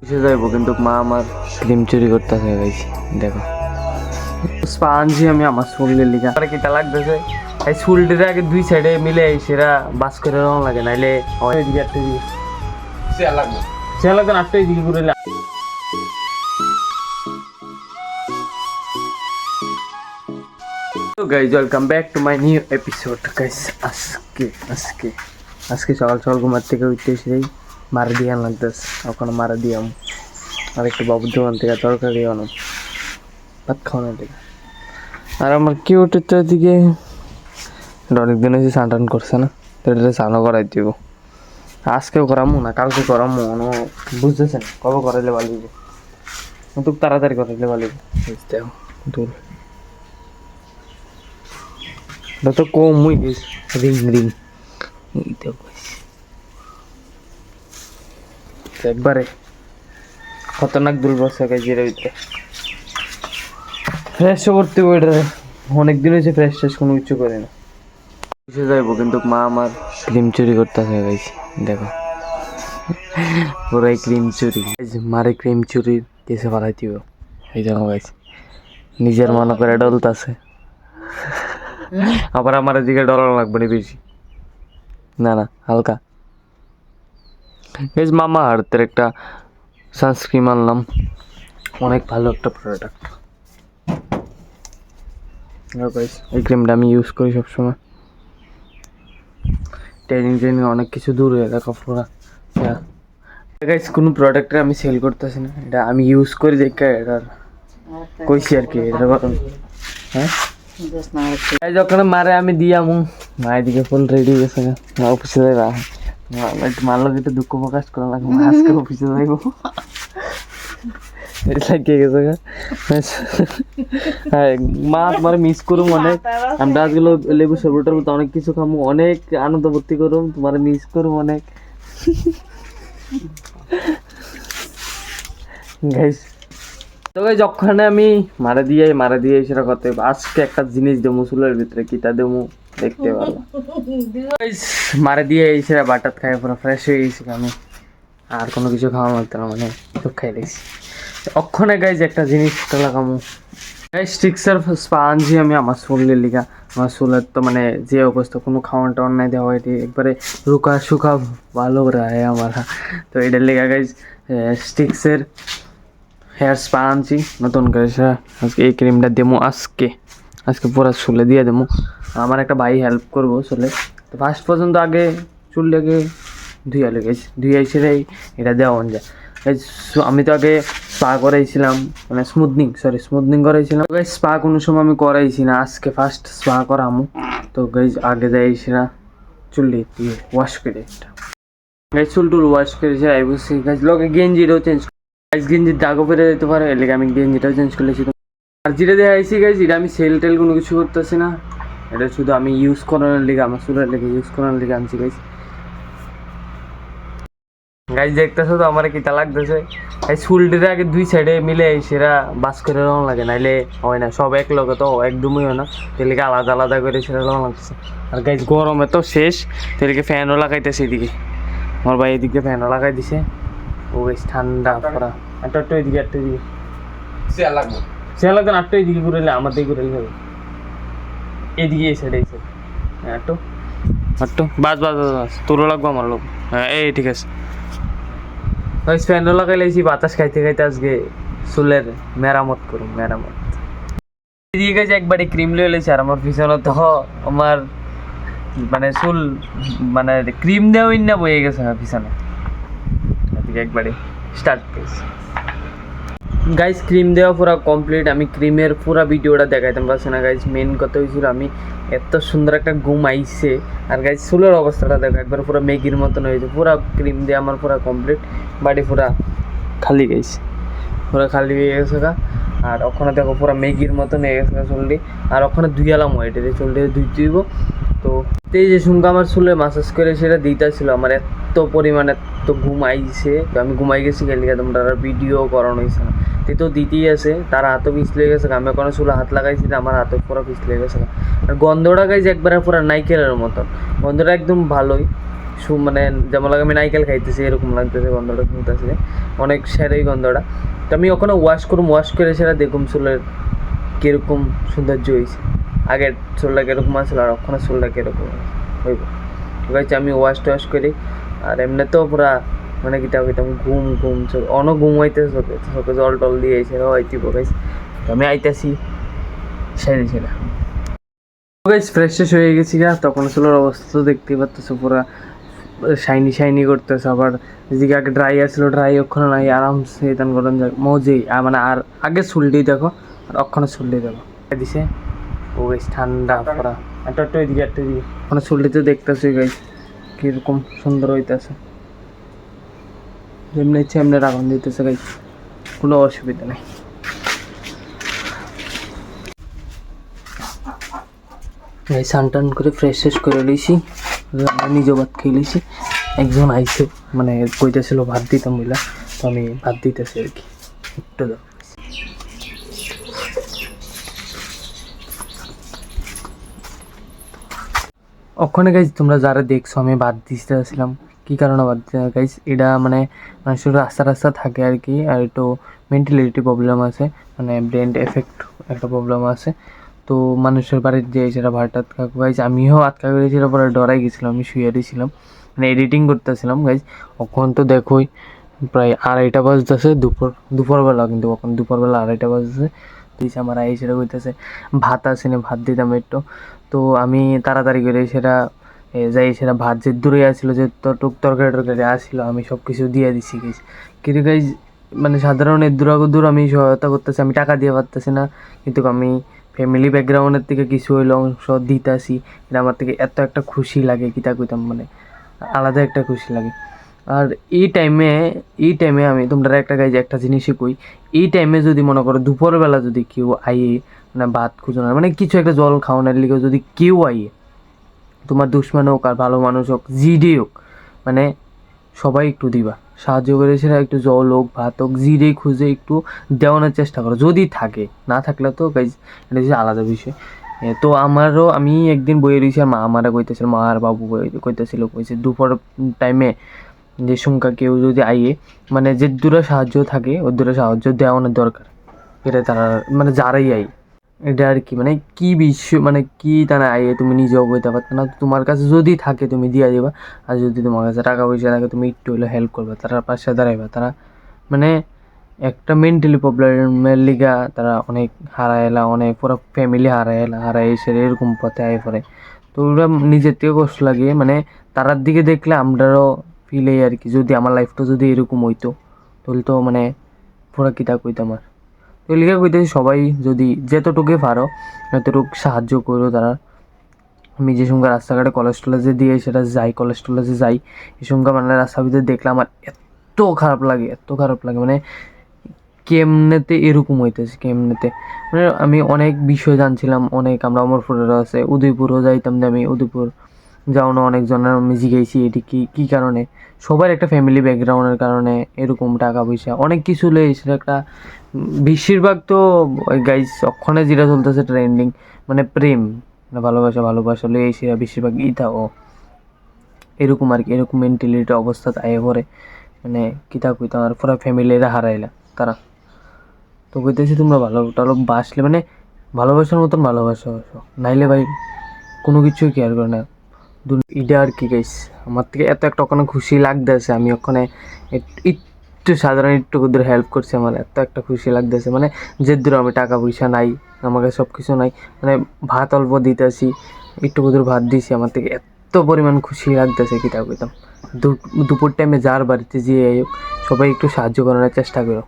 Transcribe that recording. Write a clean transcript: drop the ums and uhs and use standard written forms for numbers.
বুঝে যাইব কিন্তু মা আমার ক্রিম চুরি করতেছে গাইছি দেখো স্পাঞ্জি আমি আমার শরীরের লিগা আর কিটা লাগতেছে এই চুলটির আগে দুই সাইডে মিলে সেরা বাস করে রং লাগে নাইলে এদিকে একটা দিকে সে লাগবে না আটটাই দিকে ঘুরে তো guys welcome back to my new episode guys আজকে সকাল সকাল ঘুমার থেকে উঠতে এসে মারা দিয়ে লাগতেছে ওখানে মারা দিয়াম আর একটু বাবুর দোকান থেকে তরকারি আনাম ভাত খাওয়ানোর দিকে আর আমার কিউটের দিকে অনেকদিন হয়েছে স্নান টান করছে না তো এটা স্নানও করাই দিব আজকেও করামো না কালকে করামো বুঝতেছেন কবে করাইলে ভালো দিব তুই তাড়াতাড়ি করাইলে ভালো দিব দেখো দূর এটা তো কম হয়ে গেছে রিং একবারে খতরনাক দুল বসে গেছে এর ভিতরে ফ্রেশ করতে ওইটা অনেকদিন হয়েছে ফ্রেশ কোনো কিছু করে না বুঝে যাইবো কিন্তু মা আমার ক্রিম চুরি করতেছে গাইছে দেখো পুরাই ক্রিম চুরি মারে ক্রিম চুরির কেসে পালাই দিব এই জন্য গাইছে নিজের মনে করে ডলতাছে আবার আমার এদিকে ডলার লাগবে না বেশি না হালকা এই মামা আর্থের একটা সানস্ক্রিন আনলাম অনেক ভালো একটা প্রোডাক্ট এই ক্রিমটা আমি ইউজ করি সবসময় ট্রেনিং অনেক কিছু দূর হয়ে দেখো পুরা গাইস কোনো প্রোডাক্ট আমি সেল করতেছি না এটা আমি ইউজ করি দেখে এটার কইছি আর কি এটা বলুন হ্যাঁ যখন মারে আমি দিয়ামু মায়ের দিকে ফুল রেডি হয়ে গেছে অফিসে যাইবা মারলো একটু দুঃখ প্রকাশ করা লাগবে আজকে অফিসে যাইব লাগিয়ে গেছে হ্যাঁ মা তোমার মিস করুম অনেক আমরা আজগুলো লেবু সরবটার মতো অনেক কিছু খামু অনেক আনন্দ ভর্তি করুম তোমার মিস করুম অনেক গাইস তো গাইস যখন আমি মারা দিয়ে সেটা করতে আজকে একটা জিনিস দেবো চুলের ভিতরে কিটা দেবো দেখতে পারবো মারা দিয়ে সেটা বাটার খাই পুরো ফ্রেশ হয়ে গেছি আমি আর কোনো কিছু খাওয়া লাগতো না মানে সব খাই দিয়েছি অক্ষণে গাইজ একটা জিনিস লাগামো গাইজ স্টিক্সের স্পাঞ্জি আমি আমার শরীরের লিগা আমার চুলের তো মানে যে অবস্থা কোনো খাওয়ান টাওয়ান নাই দেওয়া হয় একবারে রুকা শুকা ভালো রায় আমার তো এটার লিগা গাইজ স্টিক্সের হেয়ার স্পাঞ্জি নতুন করে আজকে এই ক্রিমটা দেবো আজকে পুরো চুলে দিয়ে দেবো আমার একটা ভাই হেল্প করবো চুলে তো ফার্স্ট পর্যন্ত আগে চুলটাকে ধুয়ে এসে এটা দেওয়া যায় আমি তো আগে স্পা করাইছিলাম মানে স্মুথনিং করাইছিলাম স্পা কোনো সময় আমি করাইছি না আজকে ফার্স্ট স্পা করামু তো গাইজ আগে যাইছি না চুলটি দিয়ে ওয়াশ করে গাইজ চুল টুল ওয়াশ করেছি আইবুসি গাইজ লোকে গেঞ্জিটাও চেঞ্জ গাইজ গেঞ্জির দাগও ফেরে যেতে পারে এর লেগে আমি গেঞ্জিটাও চেঞ্জ করেছি আর যেটা দিয়ে আইসি গাইজ এটা আমি সেল টেল কোনো কিছু করতেছি না এটা শুধু আমি ইউজ করানোর লেগে আমার চুলের লেগে ইউজ করানোর লেগে আনছি গাইজ দেখতেছো তো আমার কিটা লাগতেছে এই চুলটির আগে দুই সাইডে মিলে সেরা বাস করে রং লাগে নাইলে হয় না সব এক লগে তো একদমই হয় না তেলিকে আলাদা আলাদা করে সেরা রং লাগতেছে আর গাইজ গরমে তো শেষ তেলিকে ফ্যানও লাগাইতেছে এদিকে আমার ভাই এদিকে ফ্যানও লাগাই দিছে ও বেশ ঠান্ডা পড়া একটা এদিকে শেয়ার লাগবে না এদিকে ঘুরেলে আমার দিকে ঘুরেলে হবে এদিকে এই সাইডে হ্যাঁ একটু বাস তোরও লাগবো আমার লোক হ্যাঁ এই ঠিক আছে ফ্যানও লাগাই লাইছি বাতাস খাইতে আজকে চুলের মেরামত এদিকে গেছে একবারে ক্রিম লয়ে লাইছি আর আমার পিছনে তো আমার মানে চুল মানে ক্রিম দেওয়া না বয়ে গেছে আমার পিছনে এদিকে একবারে স্টার্ট করেছি গাইজ ক্রিম দেওয়া পুরো কমপ্লিট আমি ক্রিমের পুরো ভিডিওটা দেখাইতাম পারছি না গাইজ মেন কথা হয়েছিল আমি এত সুন্দর একটা ঘুম আইসে আর গাইজ চুলের অবস্থাটা দেখো একবার পুরো ম্যাগির মতন হয়েছে পুরো ক্রিম দিয়ে আমার পুরো কমপ্লিট বাড়ি পুরো খালি গেছে পুরো খালি হয়ে গেছে আর ওখানে দেখো পুরো ম্যাগির মতন হয়ে গেছে চুলটি আর ওখানে ধুইয়ালাম ওইটাতে চুলটি ধুইতে দিব তো এই যে সুমকা আমার চুলে মাসাজ করে সেটা দিতেছিল আমার এত পরিমাণে তো ঘুম আইছে তো আমি ঘুমাই গেছি গেলে তোমরা ভিডিও করানো হয়েছে না তো দিতেই আছে তার হাতও পিছলে গেছে আমি কোনো চুলে হাত লাগাইছি আমার হাতও পুরো পিছলে গেছে আর গন্ধটা গাইছে একবারে পুরো নাইকেলের মতন গন্ধটা একদম ভালোই মানে যেমন লাগে আমি নাইকেল খাইতেছি এরকম লাগতেছে, গন্ধটা শুনতেছে অনেক সেরাই গন্ধটা। তো আমি ওখানে ওয়াশ করে সেটা দেখুন চুলের কীরকম সৌন্দর্য হয়েছে, আগের চুলটা কীরকম আসলো আর ওখানে চুলটা কীরকম হইব। গাইছে আমি ওয়াশ করি আর এমনিতেও পুরা মানে কিটা হইতাম ঘুম অনেক ঘুম হইতেছে, চোখে জল টল দিয়ে এসে হইতিব গাইছে। আমি আইতাছি সেরা গাইস ফ্রেশ হয়ে গেছি গা, তখন চুলের অবস্থা তো দেখতেই পাচ্তেছো পুরা শাইনি করতেছে। আবার যেদিকে আগে ড্রাই আসছিল ড্রাই ওখানে নাই, আরামসে দান করেন মজেই মানে। আর আগে চুলটি দেখো আর ওখানে চুলটি দেখো দিছে ও গাইস ঠান্ডা পুরা। একটা এদিকে ওখানে চুলটিতে দেখতেছি গাইস কিরকম সুন্দর হইতেছে, যেমনি ইচ্ছে এমনি রাখুন দিতেছে গাইস, কোনো অসুবিধা নেই। স্নান টান করে ফ্রেশ করে লইছি, নিজেও ভাত খেয়ে লইছি। একজন আইসে মানে কইতেছিল ভাত দিতাম বইলা, তো আমি ভাত দিতেছি আর কি একটু দাও। ওখানে গাইজ তোমরা যারা দেখছো আমি ভাত দিতেছিলাম, কী কারণে ভাত দিতে গাইজ, এটা মানে মানুষের রাস্তা থাকে আর কি, আর একটু মেন্টালিটি প্রবলেম আছে, মানে ব্রেন এফেক্ট একটা প্রবলেম আছে। তো মানুষের বাড়ির যে সেটা ভাত খাবো গাইজ, আমিও আটকা করেছিল পরে ডরাই গেছিলাম, আমি শুয়ে দিয়েছিলাম মানে এডিটিং করতেছিলাম গাইজ। ওখান তো দেখোই প্রায় 2:30 বাজতেছে, দুপুরবেলা, কিন্তু ওখান দুপুরবেলা 2:30 বাজতেছে। দিয়েছে আমার আই সেটা কইতেছে ভাত আসেনি, ভাত দিতাম একটু। তো আমি তাড়াতাড়ি করে সেটা যাই, সেটা ভাত যে দূরে আসছিলো, যে তরকারি আসছিলো, আমি সব কিছু দিয়ে দিছি গাইজ। কিন্তু গাইজ মানে সাধারণ দূর আমি সহায়তা করতেছি, আমি টাকা দিয়ে পারতেছি না, কিন্তু আমি ফ্যামিলি ব্যাকগ্রাউন্ডের থেকে কিছু হইলে অংশ দিতেছি, এটা আমার থেকে এত একটা খুশি লাগে কিতা কইতাম, মানে আলাদা একটা খুশি লাগে। আর এই টাইমে আমি তোমরা একটা জিনিসই কই, এই টাইমে যদি মনে করো দুপুরবেলা যদি কেউ আইয়ে মানে ভাত খুঁজোনার মানে কিছু একটা জল খাওয়ানোর লিগে যদি কেউ আইয়ে, তোমার দুশ্মন হোক আর ভালো মানুষ হোক জিডে হোক, মানে সবাই একটু দিবা, সাহায্য করে সেটা একটু জল হোক ভাত হোক জিরেই খুঁজে একটু দেওয়ানোর চেষ্টা করো, যদি থাকে, না থাকলে তো গাইজ এটা হচ্ছে আলাদা বিষয়। তো আমি একদিন বইয়ে রয়েছি আর মা আমারা কইতেছিল, মা আর বাবু কইছে দুপুর টাইমে যে সংখ্যা কেউ যদি আইয়ে মানে যে দূরে সাহায্য থাকে ওর দূরে সাহায্য দেওয়ানোর দরকার, এটা তারা মানে যারাই আই এটা আর কি, মানে কি বিষয় মানে কি তারা আইয়ে তুমি নিজেও বইতে পারতো না, তোমার কাছে যদি থাকে তুমি দিয়ে দিবা, আর যদি তোমার কাছে টাকা পয়সা থাকে তুমি একটু হলে হেল্প করবে, তারা পাশে দাঁড়াইবা। তারা মানে একটা মেন্টালি প্রবলেমের লিগা তারা অনেক হারাইলা, অনেক পুরো ফ্যামিলি হারাই এসে এরকম পথে আয় পড়ে। তো ওরা নিজের থেকে কষ্ট লাগে, মানে তারার দিকে দেখলে আমরাও ফিলে আর কি, যদি আমার লাইফটা যদি এরকম হইতো তাহলে তো মানে পুরা কিতা কইতাম। আর তো লিখে কইতেছি সবাই যদি যেতটুকুই পারো এতটুকু সাহায্য করো তারা। আমি যে সঙ্গে রাস্তাঘাটে কলেজ টলেজে দিয়ে সেটা যাই, কলেজ টলেজে যাই, এই সঙ্গে মানে রাস্তার ভিতরে দেখলে আমার এত খারাপ লাগে মানে কেমনেতে এরকম হইতেছে কেমনেতে, মানে আমি অনেক বিষয় জানছিলাম, অনেক আমরা অমরপুরেরও আছে, উদয়পুরও যাইতাম, যে আমি উদয়পুর যাও না অনেকজনের আমি জিজ্ঞাসি এটি কী কারণে, সবার একটা ফ্যামিলি ব্যাকগ্রাউন্ডের কারণে এরকম টাকা পয়সা অনেক কিছু লই, সেটা একটা বেশিরভাগ তো গাইস অক্ষণে যেটা চলতেছে ট্রেন্ডিং, মানে প্রেম মানে ভালোবাসা লই সেটা বেশিরভাগ ও এরকম আর কি, এরকম মেন্টালিটি অবস্থা আয়ে পড়ে, মানে কিতা কইতা আর পুরা ফ্যামিলিরা হারাইলা তারা। তো কইতেছি তোমরা ভালো বাসলে মানে ভালোবাসার মতন ভালোবাসা নাইলে ভাই কোনো কিছুই কেয়ার করে না। এটা আর কি গাইস, আমার থেকে এত একটা ওখানে খুশি লাগতেছে, আমি ওখানে একটু সাধারণ একটু দূর হেল্প করছি, আমার এত একটা খুশি লাগতেছে, মানে যে দূর আমি টাকা পয়সা নাই, আমার কাছে সব কিছু নাই, মানে ভাত অল্প দিতেছি, একটু দূর ভাত দিছি, আমার থেকে এত পরিমাণ খুশি লাগতেছে কিতা কইতাম। দুপুর টাইমে যার বাড়িতে যেয়ে সবাই একটু সাহায্য করার চেষ্টা করো।